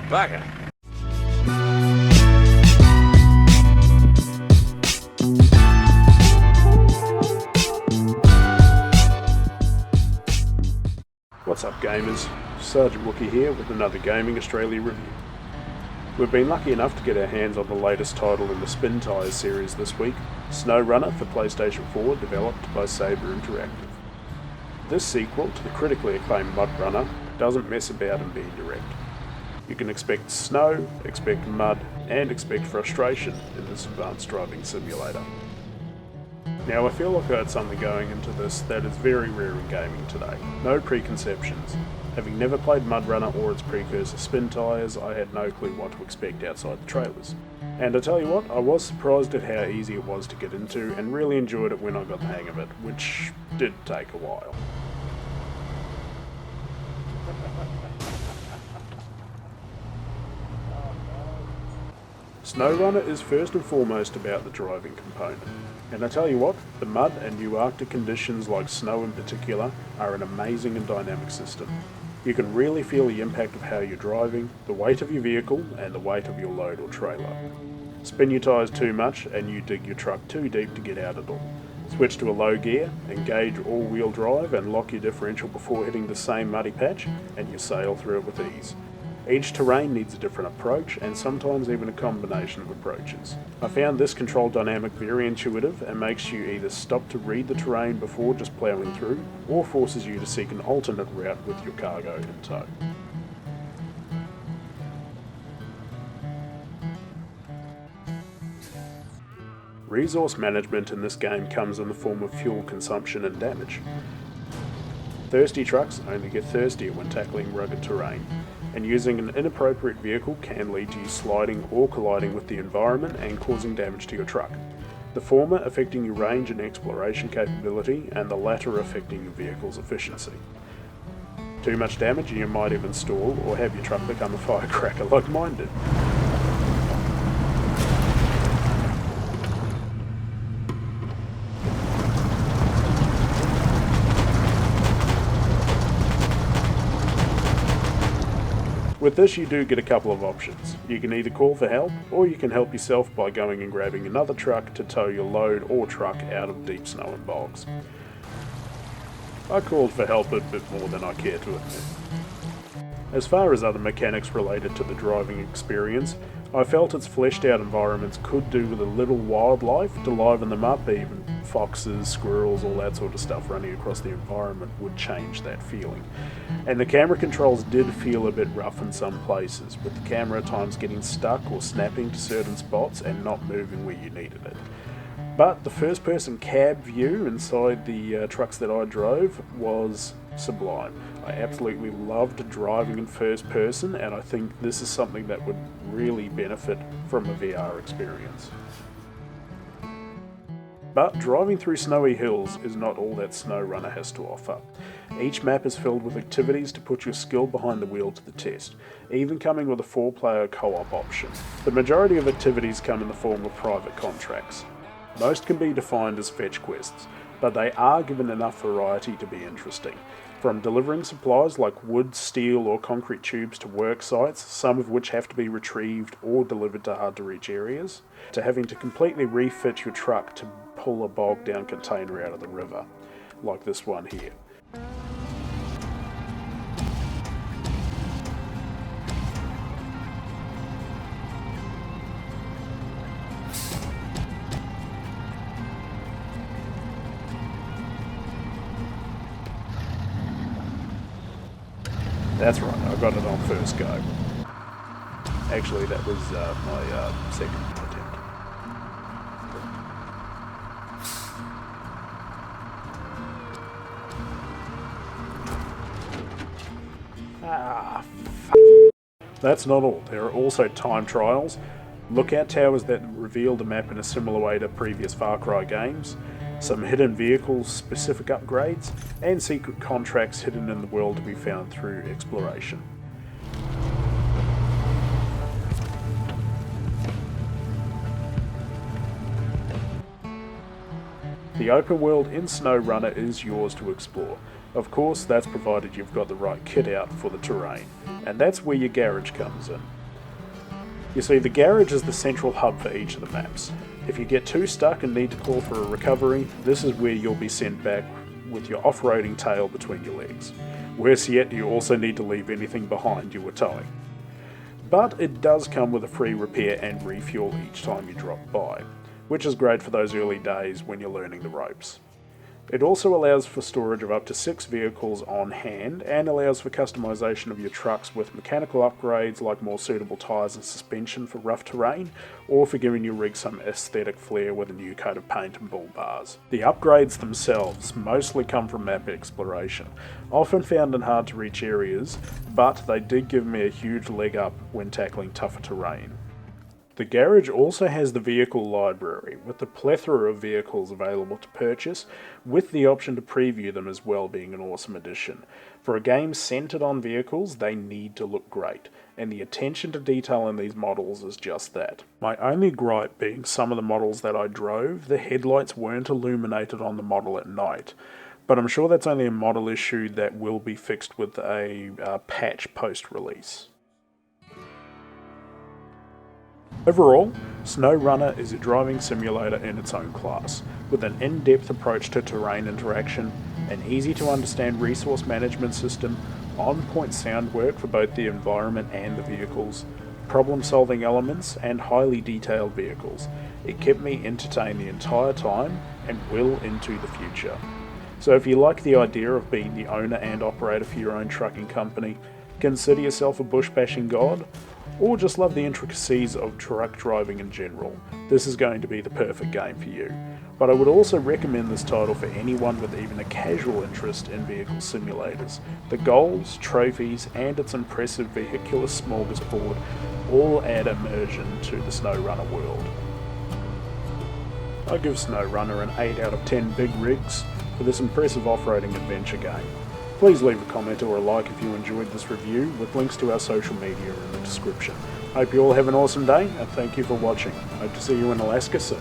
Bugger. What's up gamers, Sergeant Wookie here with another Gaming Australia review. We've been lucky enough to get our hands on the latest title in the Spin Tires series this week, SnowRunner for PlayStation 4, developed by Saber Interactive. This sequel to the critically acclaimed Mud Runner doesn't mess about and be direct. You can expect snow, expect mud, and expect frustration in this advanced driving simulator. Now I feel like I had something going into this that is very rare in gaming today. No preconceptions. Having never played Mud Runner or its precursor Spin Tires, I had no clue what to expect outside the trailers. And I tell you what, I was surprised at how easy it was to get into and really enjoyed it when I got the hang of it, which did take a while. SnowRunner is first and foremost about the driving component. And I tell you what, the mud and new Arctic conditions like snow in particular are an amazing and dynamic system. You can really feel the impact of how you're driving, the weight of your vehicle, and the weight of your load or trailer. Spin your tyres too much and you dig your truck too deep to get out at all. Switch to a low gear, engage all-wheel drive and lock your differential before hitting the same muddy patch, and you sail through it with ease. Each terrain needs a different approach, and sometimes even a combination of approaches. I found this control dynamic very intuitive and makes you either stop to read the terrain before just ploughing through, or forces you to seek an alternate route with your cargo in tow. Resource management in this game comes in the form of fuel consumption and damage. Thirsty trucks only get thirstier when tackling rugged terrain, and using an inappropriate vehicle can lead to you sliding or colliding with the environment and causing damage to your truck. The former affecting your range and exploration capability, and the latter affecting your vehicle's efficiency. Too much damage and you might even stall or have your truck become a firecracker like mine did. With this you do get a couple of options. You can either call for help, or you can help yourself by going and grabbing another truck to tow your load or truck out of deep snow and bogs. I called for help a bit more than I care to admit. As far as other mechanics related to the driving experience, I felt its fleshed out environments could do with a little wildlife to liven them up. Even foxes, squirrels, all that sort of stuff running across the environment would change that feeling. And the camera controls did feel a bit rough in some places, with the camera at times getting stuck or snapping to certain spots and not moving where you needed it. But the first person cab view inside the trucks that I drove was sublime. I absolutely loved driving in first person, and I think this is something that would really benefit from a VR experience. But driving through snowy hills is not all that SnowRunner has to offer. Each map is filled with activities to put your skill behind the wheel to the test, even coming with a 4-player co-op option. The majority of activities come in the form of private contracts. Most can be defined as fetch quests, but they are given enough variety to be interesting. From delivering supplies like wood, steel or concrete tubes to work sites, some of which have to be retrieved or delivered to hard to reach areas, to having to completely refit your truck to pull a bogged down container out of the river, like this one here. That's right, I got it on first go. Actually, that was my second attempt. That's not all. There are also time trials, lookout towers that reveal the map in a similar way to previous Far Cry games, some hidden vehicle-specific upgrades, and secret contracts hidden in the world to be found through exploration. The open world in SnowRunner is yours to explore. Of course, that's provided you've got the right kit out for the terrain, and that's where your garage comes in. You see, the garage is the central hub for each of the maps. If you get too stuck and need to call for a recovery, this is where you'll be sent back with your off-roading tail between your legs. Worse yet, you also need to leave anything behind you were towing. But it does come with a free repair and refuel each time you drop by, which is great for those early days when you're learning the ropes. It also allows for storage of up to 6 vehicles on hand and allows for customization of your trucks with mechanical upgrades like more suitable tyres and suspension for rough terrain, or for giving your rig some aesthetic flair with a new coat of paint and bull bars. The upgrades themselves mostly come from map exploration, often found in hard to reach areas, but they did give me a huge leg up when tackling tougher terrain. The garage also has the vehicle library, with a plethora of vehicles available to purchase, with the option to preview them as well being an awesome addition. For a game centered on vehicles, they need to look great, and the attention to detail in these models is just that. My only gripe being some of the models that I drove, the headlights weren't illuminated on the model at night. But I'm sure that's only a model issue that will be fixed with a patch post-release. Overall, SnowRunner is a driving simulator in its own class, with an in-depth approach to terrain interaction, an easy-to-understand resource management system, on-point sound work for both the environment and the vehicles, problem-solving elements, and highly detailed vehicles. It kept me entertained the entire time, and will into the future. So if you like the idea of being the owner and operator for your own trucking company, consider yourself a bush-bashing god, or just love the intricacies of truck driving in general, this is going to be the perfect game for you. But I would also recommend this title for anyone with even a casual interest in vehicle simulators. The goals, trophies, and its impressive vehicular smorgasbord all add immersion to the SnowRunner world. I give SnowRunner an 8 out of 10 big rigs for this impressive off-roading adventure game. Please leave a comment or a like if you enjoyed this review, with links to our social media in the description. Hope you all have an awesome day, and thank you for watching. Hope to see you in Alaska soon.